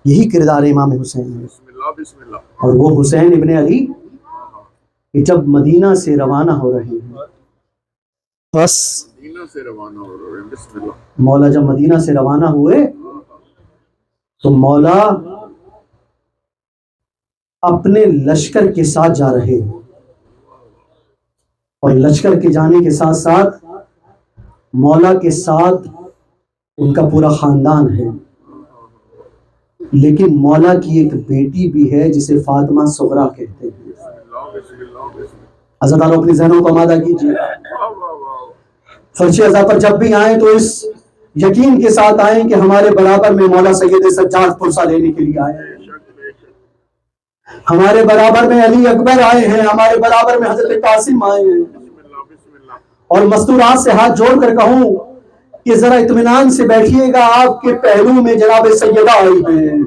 یہی کردار امام حسین ہے. اور وہ حسین ابن علی کہ جب مدینہ سے روانہ ہو رہے ہیں، بس مولا جب مدینہ سے روانہ ہوئے تو مولا اپنے لشکر کے ساتھ جا رہے ہیں، اور لشکر کے جانے کے ساتھ ساتھ مولا کے ساتھ ان کا پورا خاندان ہے. لیکن مولا کی ایک بیٹی بھی ہے جسے فاطمہ صغریٰ کہتے ہیں. حضرت آپ اپنے ذہنوں کو آمادہ کیجیے. فرش ازا پر جب بھی آئیں تو اس یقین کے ساتھ آئیں کہ ہمارے برابر میں مولا سید سجاد پرسہ لینے کے لیے آئے ہیں، ہمارے برابر میں علی اکبر آئے ہیں، ہمارے برابر میں حضرت قاسم آئے ہیں. اور مستورات سے ہاتھ جوڑ کر کہوں کہ ذرا اطمینان سے بیٹھیے گا، آپ کے پہلو میں جناب سیدہ آئی ہیں،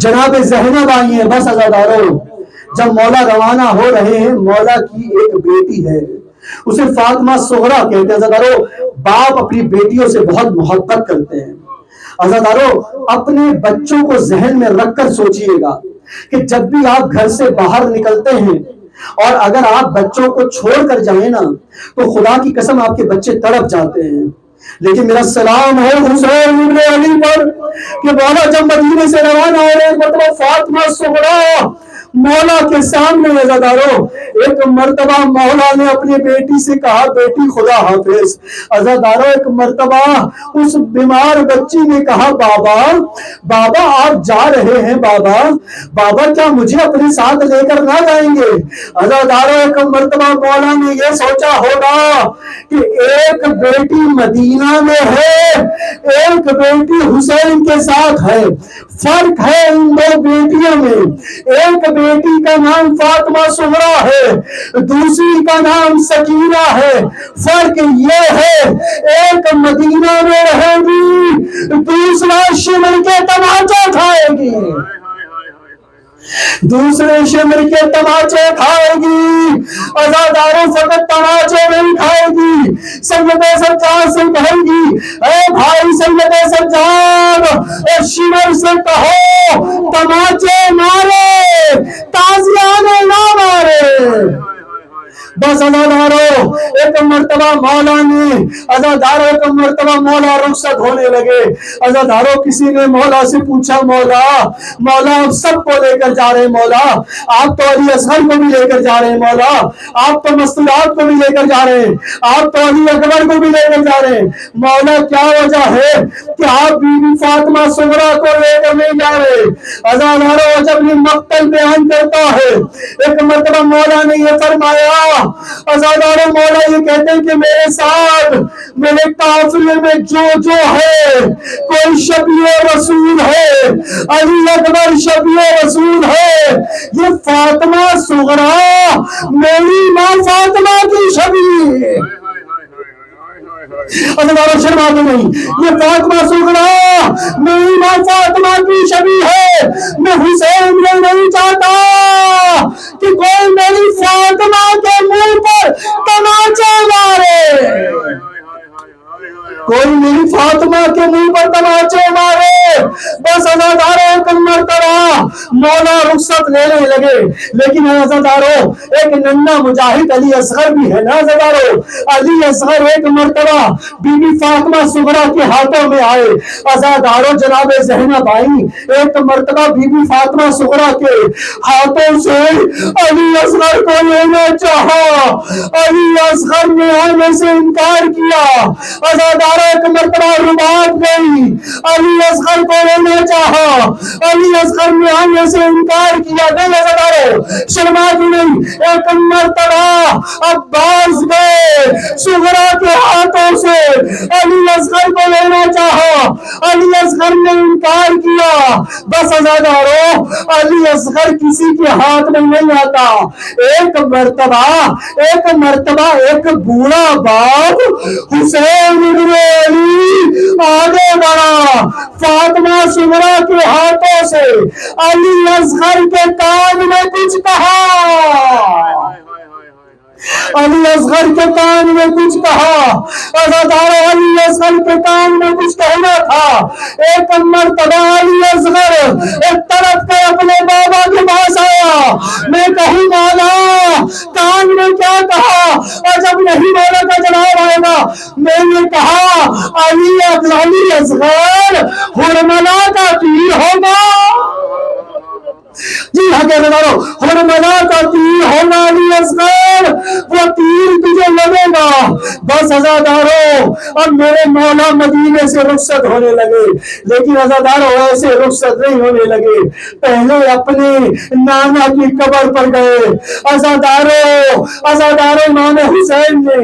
جناب زینب آئی ہیں. بس عزادارو، جب مولا روانہ ہو رہے ہیں، مولا کی ایک بیٹی ہے، اسے فاطمہ صغریٰ کہتے ہیں. عزادارو، باپ اپنی بیٹیوں سے بہت محبت کرتے ہیں. عزادارو، اپنے بچوں کو ذہن میں رکھ کر سوچئے گا کہ جب بھی آپ گھر سے باہر نکلتے ہیں اور اگر آپ بچوں کو چھوڑ کر جائیں نا تو خدا کی قسم آپ کے بچے تڑپ جاتے ہیں. لیکن میرا سلام ہے حسین ابن علی پر کہ مولا جب مدینے سے روانہ ہو رہے مطلب فاطمہ صغریٰ مولا کے سامنے. عزادارو، ایک مرتبہ مولا نے اپنی بیٹی سے کہا بیٹی خدا حافظ. عزادارو، ایک مرتبہ اس بیمار بچی نے کہا بابا بابا آپ جا رہے ہیں، بابا بابا کیا مجھے اپنے ساتھ لے کر نہ جائیں گے؟ عزادارو، ایک مرتبہ مولا نے یہ سوچا ہوگا کہ ایک بیٹی مدینہ میں ہے، ایک بیٹی حسین کے ساتھ ہے، فرق ہے ان دو بیٹیوں میں. ایک بیٹی کا نام فاطمہ صغریٰ ہے، دوسری کا نام سکینہ ہے. فرق یہ ہے ایک مدینہ میں رہے گی، دوسرا شمر کے تماچے کھائے گی، دوسرے شمر کے تماچے کھائے گی. عزاداروں، فقط تماچے نہیں کھائے گی، سید سجاد سے کہے گی اے بھائی سید سجاد، اے شمر سے کہو تماچے مارے، تازیانے نہ مارے. بس عزادارو، ایک مرتبہ مولا نے ایک مرتبہ مولا رخصت ہونے لگے. عزادارو، کسی نے مولا سے پوچھا مولا آپ سب کو لے کر جا رہے ہیں، مولا آپ تو علی اصغر کو بھی لے کر جا رہے ہیں، مولا آپ تو مستورات کو بھی لے کر جا رہے ہیں، آپ تو علی اکبر کو بھی لے کر جا رہے ہیں، مولا کیا وجہ ہے کہ آپ بی بی فاطمہ صغریٰ کو لے کر نہیں جا رہے؟ عزادارو، جب یہ مقتل بیان کرتا ہے، ایک مرتبہ مولا نے یہ فرمایا. عزادارو، مولا یہ کہتے ہیں کہ میرے ساتھ میرے قافلے میں جو ہے، کوئی شفیع رسول ہے، علی اکبر شفیع رسول ہے. یہ فاطمہ صغریٰ میری ماں فاطمہ کی شفیع. عزادارو، شرماتے نہیں، یہ فاطمہ صغریٰ میری ماں فاطمہ کی شفیع ہے. میں حسین یہ نہیں چاہتا کہ کوئی میری فاطمہ کے منہ پر تماچے مارے، کوئی میری فاطمہ کے منہ پر تماچے مارے. بس عزادارو، ایک مرتبہ مولا رخصت لینے لگے. لیکن عزادارو، ایک ننھا مجاہد علی اصغر بھی ہے نا. عزادارو، علی اصغر ایک مرتبہ بی بی فاطمہ صغریٰ کے ہاتھوں میں آئے. عزادارو، جناب زینب آئی، ایک مرتبہ بی بی فاطمہ صغریٰ کے ہاتھوں سے علی اصغر کو لینا چاہا، علی اصغر نے آنے سے انکار کیا. عزادارو، ایک مرتبہ رباط گئی، علی اصغر کو لینا چاہا، علی اصغر نے آنے سے انکار کیا. نہیں عزادارو، شرما کی نہیں. ایک مرتبہ عباس گئے، صغریٰ کے ہاتھوں سے علی اصغر کو لینا چاہا، علی اصغر نے انکار کیا. بس عزادارو، علی اصغر کسی کے ہاتھ میں نہیں آتا. ایک مرتبہ ایک بوڑھا باپ حسین ابن علی آگے بڑھا، فاطمہ صغریٰ کے ہاتھوں سے علی اصغر کے کان میں کچھ کہا، علی اصغر کے کان میں کچھ کہا. عزادارو، علی اصغر کے کان میں کچھ کہنا تھا. ایک مرتبہ علی اصغر ایک طرف کے اپنے بابا کے پاس آیا. میں کہوں مولا کان نے کیا کہا؟ اور جب نہیں مولا کا جواب آئے گا میں نے کہا علی علی اصغر حرملا کا تیر ہوگا. جی ہاں کہنے والوں حرملا کا تیر ہوگا علی اصغر، وہ تیر تجھے لگے گا. بس عزاداروں اب میرے مولا مدینے سے رخصت ہونے لگے، لیکن عزاداروں ایسے رخصت نہیں ہونے لگے، پہلے اپنے نانا کی قبر پر گئے. عزاداروں امام حسین نے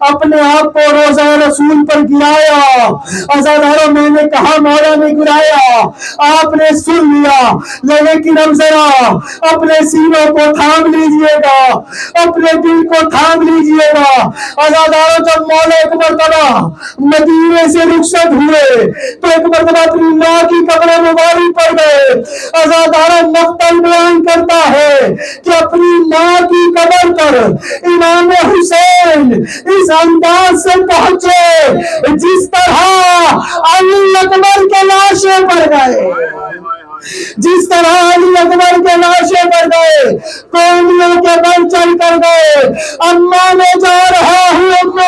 اپنے آپ کو روضہ رسول پر گرایا. عزاداروں میں نے کہا مولا نے گرایا، آپ نے سن لیا، لیکن اب ذرا اپنے سینوں کو تھام لیجئے گا، اپنے دل کو تھام لیجئے گا. عزاداروں جب مولا ایک مرتبہ مدینے سے رخصت ہوئے تو ایک مرتبہ اپنی ماں کی قبر مبارک پر گئے. عزاداروں مقتل بیان کرتا ہے کہ اپنی ماں کی قبر پر امام حسین اس انداز سے پہنچے جس طرح علی اکبر کے لاشے پر گئے، جس طرح علی اکبر کے لاشے پر گئے، قومیوں کے بل چل کر گئے. اماں میں جا رہا ہوں،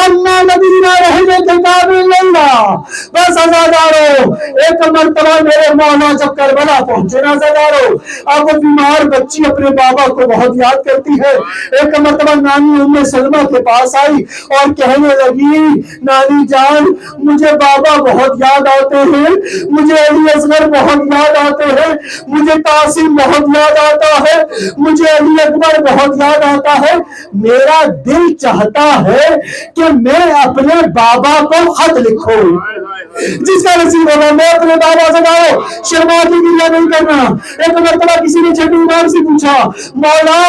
اماں مدینہ رہنے کے قابل نہیں رہا. بس عزاداروں ایک مرتبہ میرے مولا جب کربلا پہنچے نا عزاداروں، اب وہ بیمار بچی اپنے بابا کو بہت یاد کرتی ہے. ایک مرتبہ نانی ام سلمہ کے پاس آئی اور کہنے لگی نانی جان مجھے بابا بہت یاد آتے ہیں، مجھے علی اصغر بہت یاد آتے ہیں، مجھے قاسم بہت یاد آتا ہے، مجھے علی اکبر بہت یاد آتا ہے. میرا دل چاہتا ہے کہ میں اپنے بابا کو خط لکھوں، جس کا نصیب ہوگا. میں اپنے بابا سے کہو شرما کی گریہ نہیں کرنا. ایک مرتبہ کسی نے چھٹی امام سے پوچھا مولا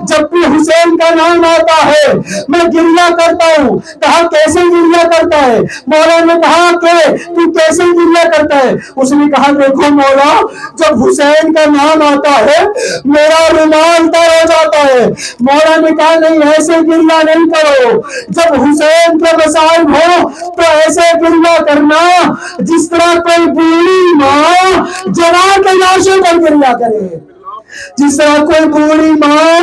جب بھی حسین کا نام آتا ہے میں گریہ کرتا ہوں. کہا کیسے گریہ کرتا ہے؟ مولا نے کہا کہ تو کیسے گریہ کرتا ہے؟ اس نے کہا دیکھو مولا جب حسین کا نام آتا ہے میرا رومال تر ہو جاتا ہے. مولا نے کہا نہیں ایسے گریہ نہیں کرو، جب حسین کے مسائل ہو تو ایسے گریہ کرنا جس طرح کوئی بوڑھی ماں جنا کے لاشے پر گریہ کرے، جس طرح کوئی بوڑھی ماں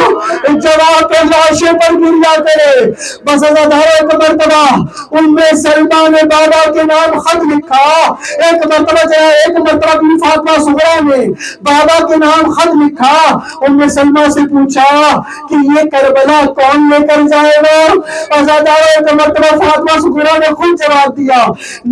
جوا کے لاشے پر گریہ کرے. بس عزاداروں ایک مرتبہ ام سلمہ نے بابا کے نام خط لکھا. ایک مرتبہ بی فاطمہ صغرا نے بابا کے نام خط لکھا. ام سلمہ سے پوچھا کہ یہ کربلا کون لے کر جائے گا؟ عزاداروں ایک مرتبہ فاطمہ صغرا نے خود جواب دیا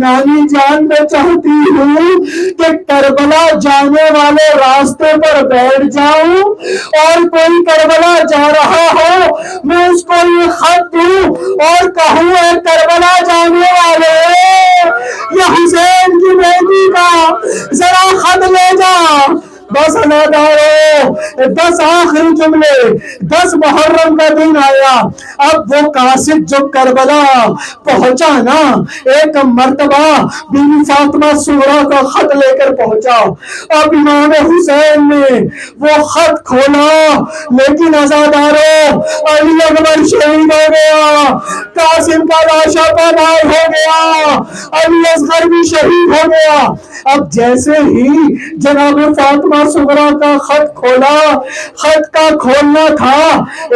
نانی جان میں چاہتی ہوں کہ کربلا جانے والے راستے پر بیٹھ جاؤں اور کوئی کربلا جا رہا ہو میں اس کو یہ خط دوں اور کہوں اے کربلا جانے والے یہ حسین کی بیٹی کا ذرا خط لے جا. بس عزاداروں 10 آخری جملے 10 محرم کا دن آیا. اب وہ قاصد جو کربلا پہنچا نا ایک مرتبہ بی بی فاطمہ صغرا کا خط لے کر پہنچا. اب امام حسین نے وہ خط کھولا لیکن عزاداروں علی اکبر شہید ہو گیا، قاسم کا لاشا پامال ہو گیا، علی اصغر بھی شہید ہو گیا. اب جیسے ہی جناب فاطمہ صغرا کا خط کھولا، خط کا کھولنا تھا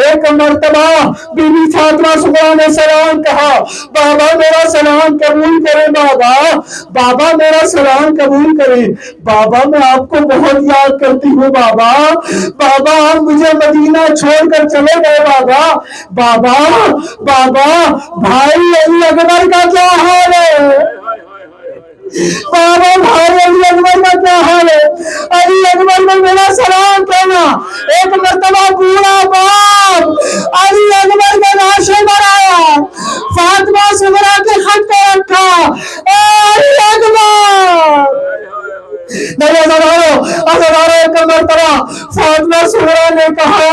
ایک مرتبہ بی بی فاطمہ صغرا نے سلام کہا بابا میرا سلام قبول کرے، بابا میرا سلام قبول کرے. بابا میں آپ کو بہت یاد کرتی ہوں بابا آپ مجھے مدینہ چھوڑ کر چلے گئے بابا بھائی علی اکبر کا کیا حال ہے؟ بابا بھائی علی اکبر کا کیا حال ہے؟ علی اکبر میں میرا سلام کہنا. ایک مرتبہ بوڑھا باپ علی اکبر کے لاشے پر آیا، فاطمہ صغرا کے خط کو رکھا اے علی اکبر. عزاداروں ایک مرتبہ فاطمہ صغرا نے کہا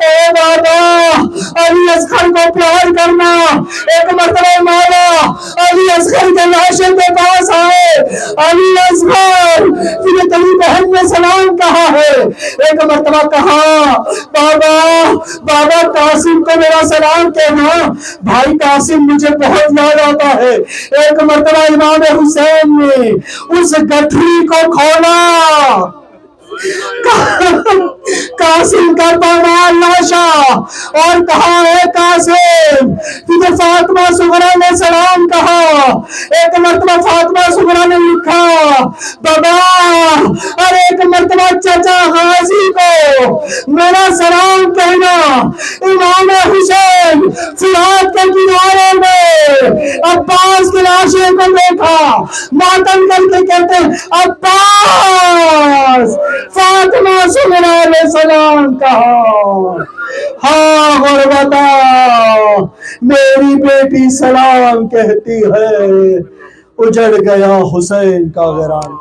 اے بابا علی اصغر کو پیار کرنا. ایک مرتبہ مولا علی اصغر کے لاشے کے پاس آئے، علی اصغر تجھے تیری بہن نے سلام کہا ہے؟ ایک مرتبہ کہا بابا بابا قاسم کو میرا سلام کہنا، بھائی قاسم مجھے بہت یاد آتا ہے۔ ایک مرتبہ امام حسین نے اس گٹھری کو کھولا، قاسم کا پامال لاشا، اور کہا اے قاسم تجھے فاطمہ صغرا نے سلام کہا۔ ایک مرتبہ فاطمہ صغرا نے لکھا بابا، اور ایک مرتبہ چچا غازی کو میرا سلام کہنا۔ امام حسین فرات کے کنارے میں عباس کے لاشے کو دیکھا، ماتم کر کے کہتے عباس، فاطمہ صغرا نے سلام کہا۔ ہاں غربتا میری بیٹی سلام کہتی ہے، اجڑ گیا حسین کا ویران۔